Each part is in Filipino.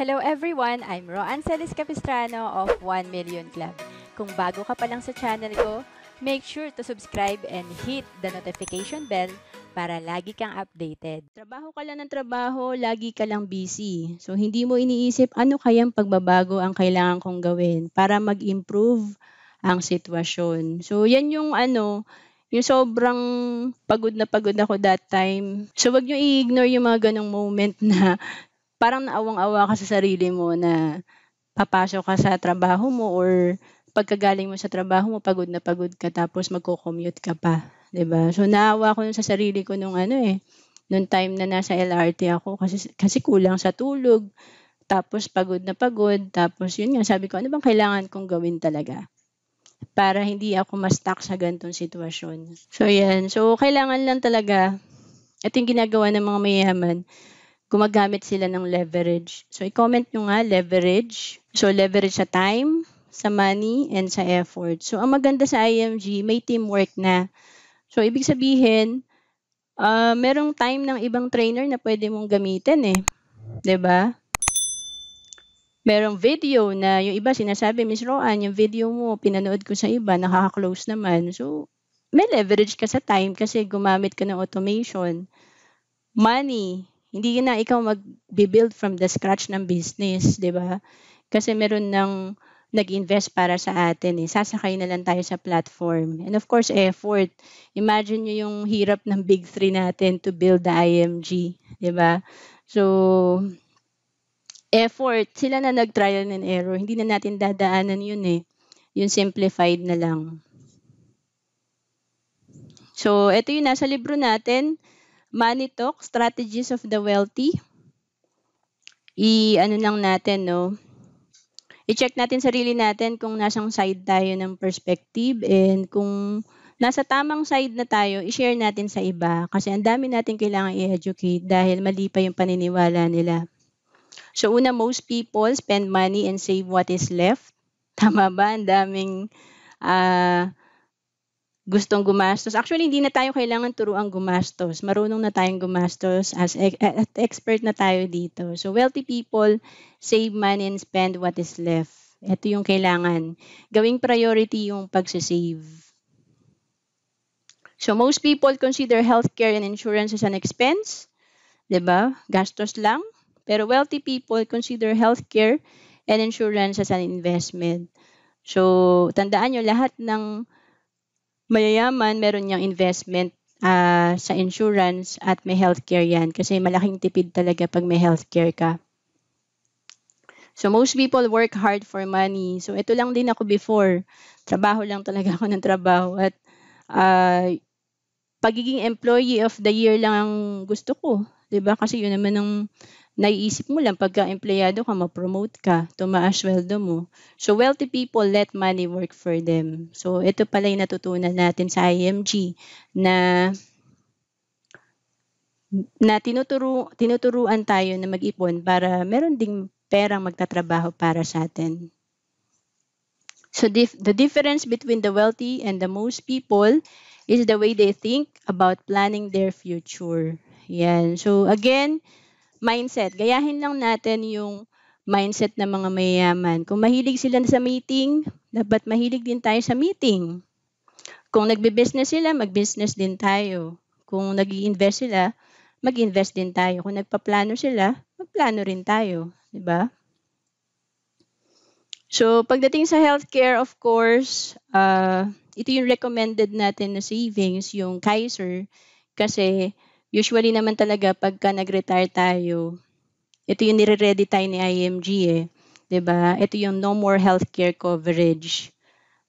Hello everyone! I'm Roan Celis Capistrano of 1 Million Club. Kung bago ka pa lang sa channel ko, make sure to subscribe and hit the notification bell para lagi kang updated. Trabaho ka lang ng trabaho, lagi ka lang busy. So, hindi mo iniisip ano kayang pagbabago ang kailangan kong gawin para mag-improve ang sitwasyon. So, yan yung yung sobrang pagod na pagod ako that time. So, wag nyo i-ignore yung mga ganong moment na parang naawang-awa ka sa sarili mo na papasok ka sa trabaho mo or pagkagaling mo sa trabaho mo, pagod na pagod ka tapos magko-commute ka pa. 'Di ba? So naawa ko sa sarili ko nung time na nasa LRT ako kasi kulang sa tulog, tapos pagod na pagod, tapos yun nga sabi ko ano bang kailangan kong gawin talaga para hindi ako ma-stuck sa ganitong sitwasyon. So yan, so kailangan lang talaga ito yung ginagawa ng mga mayayaman, gumagamit sila ng leverage. So, i-comment nyo nga, leverage. So, leverage sa time, sa money, and sa effort. So, ang maganda sa IMG, may teamwork na. So, ibig sabihin, merong time ng ibang trainer na pwede mong gamitin eh. 'Di ba? Merong video na yung iba sinasabi, Miss Roan, yung video mo, pinanood ko sa iba, nakaka-close naman. So, may leverage ka sa time kasi gumamit ka ng automation. Money, hindi na ikaw mag-build from the scratch ng business, 'di ba? Kasi meron ng nag-invest para sa atin eh. Sasakay na lang tayo sa platform. And of course, effort. Imagine nyo yung hirap ng big three natin to build the IMG, 'di ba? So, effort. Sila na nag-trial and error. Hindi na natin dadaanan yun eh. Yung simplified na lang. So, ito yung nasa libro natin, Money Talk, Strategies of the Wealthy. I-ano lang natin, no? I-check natin sarili natin kung nasang side tayo ng perspective and kung nasa tamang side na tayo, i-share natin sa iba kasi ang dami natin kailangan i-educate dahil mali pa yung paniniwala nila. So, una, most people spend money and save what is left. Tama ba? Ang daming gustong gumastos. Actually, hindi na tayo kailangan turuang gumastos. Marunong na tayong gumastos at expert na tayo dito. So, wealthy people save money and spend what is left. Ito yung kailangan. Gawing priority yung pagsisave. So, most people consider healthcare and insurance as an expense. 'Di ba? Gastos lang. Pero wealthy people consider healthcare and insurance as an investment. So, tandaan nyo, lahat ng mayayaman, meron niyang investment sa insurance at may healthcare yan. Kasi malaking tipid talaga pag may healthcare ka. So, most people work hard for money. So, ito lang din ako before. Trabaho lang talaga ako ng trabaho. At pagiging employee of the year lang ang gusto ko. 'Di ba? Kasi yun naman ang naiisip mo lang pagka empleyado ka, ma-promote ka, tumaas sweldo mo. So, wealthy people let money work for them. So, ito pala yung natutunan natin sa IMG na tinuturuan tayo na mag-ipon para meron ding perang magtatrabaho para sa atin. So, the difference between the wealthy and the most people is the way they think about planning their future. Yan. So, again, mindset. Gayahin lang natin yung mindset ng mga mayayaman. Kung mahilig sila sa meeting, dapat mahilig din tayo sa meeting. Kung nagbe-business sila, mag-business din tayo. Kung nag-i-invest sila, mag-invest din tayo. Kung nagpaplano sila, magplano rin tayo. 'Di ba? So, pagdating sa healthcare, of course, ito yung recommended natin na savings, yung Kaiser, kasi usually naman talaga pagka nag-retire tayo, ito yung nire-ready tayo ni IMG eh. 'Di ba? Ito yung no more healthcare coverage.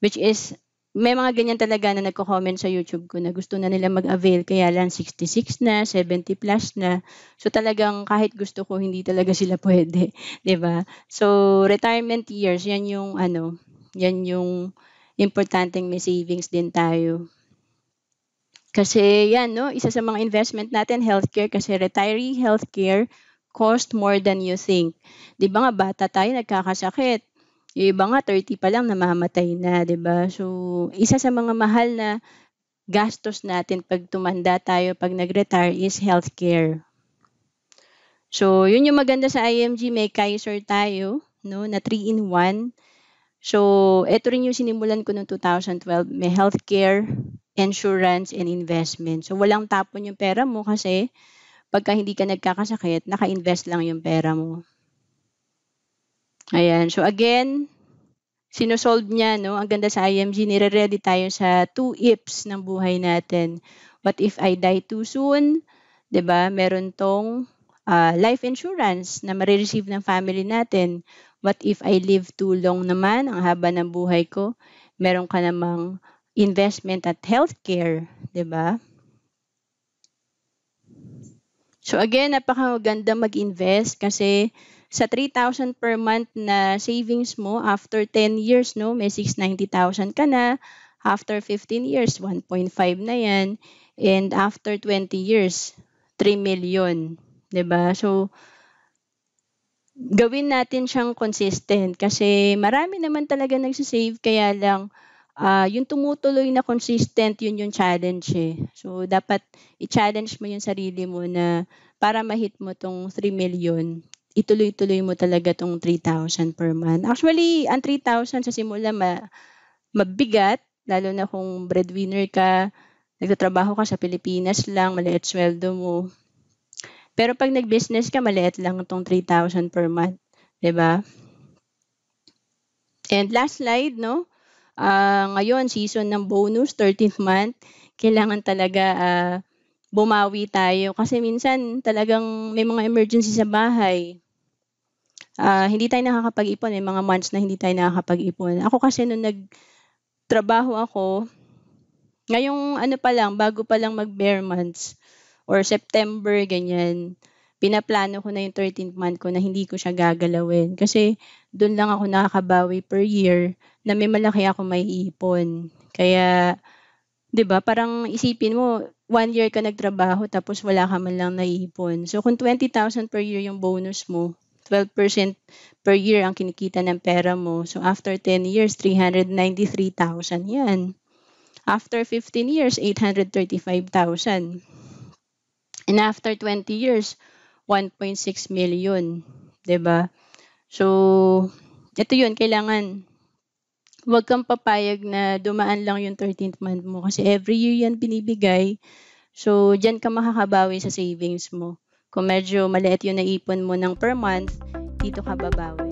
Which is, may mga ganyan talaga na nagko-comment sa YouTube ko na gusto na nila mag-avail kaya lang 66 na, 70 plus na. So talagang kahit gusto ko, hindi talaga sila pwede. 'Di ba? So retirement years, yan yung importanteng may savings din tayo. Kasi yan, no, isa sa mga investment natin, healthcare, kasi retiree healthcare cost more than you think. Di ba nga, bata tayo, nagkakasakit. Yung iba nga, 30 pa lang, namamatay na, di ba? So, isa sa mga mahal na gastos natin pag tumanda tayo, pag nag-retire, is healthcare. So, yun yung maganda sa IMG, may Kaiser tayo, no, na 3-in-1. So, ito rin yung sinimulan ko noong 2012. May healthcare, insurance, and investment. So, walang tapon yung pera mo kasi pagka hindi ka nagkakasakit, naka-invest lang yung pera mo. Ayan. So, again, sinosolve niya, no? Ang ganda sa IMG, nire-ready tayo sa 2 ifs ng buhay natin. What if I die too soon? 'Di ba? Meron tong life insurance na marireceive ng family natin. What if I live too long naman, ang haba ng buhay ko? Meron ka namang investment at healthcare, 'di ba? So again, napakaganda mag-invest kasi sa 3,000 per month na savings mo after 10 years, no, may 690,000 ka na. After 15 years, 1.5 na yan. And after 20 years, 3 million. 'Di ba? So, gawin natin siyang consistent kasi marami naman talaga nagsisave kaya lang yung tumutuloy na consistent, yun yung challenge eh. So, dapat i-challenge mo yung sarili mo na para ma-hit mo tong 3 million, ituloy-tuloy mo talaga tong 3,000 per month. Actually, ang 3,000 sa simula mabigat, lalo na kung breadwinner ka, nagtatrabaho ka sa Pilipinas lang, maliit sweldo mo. Pero pag nag-business ka, maliit lang tong 3,000 per month, 'di ba? And last slide, no? Ngayon, season ng bonus, 13th month, kailangan talaga bumawi tayo kasi minsan talagang may mga emergency sa bahay. Hindi tayo nakakapag-ipon, may mga months na hindi tayo nakakapag-ipon. Ako kasi nung nagtrabaho ako, ngayong ano pa lang, bago pa lang mag-bare months or September, ganyan, pinaplano ko na yung 13th month ko na hindi ko siya gagalawin. Kasi doon lang ako nakakabawi per year na may malaki ako may ipon. Kaya, 'di ba, parang isipin mo, 1 year ka nagtrabaho tapos wala ka man lang naiipon. So kung 20,000 per year yung bonus mo, 12% per year ang kinikita ng pera mo. So after 10 years, 393,000 yan. After 15 years, 835,000. And after 20 years, 1.6 million. 'Di ba? So, ito yun, kailangan huwag kang papayag na dumaan lang yung 13th month mo kasi every year yan binibigay. So, diyan ka makakabawi sa savings mo. Kung medyo maliit yung naipon mo ng per month, dito ka babawi.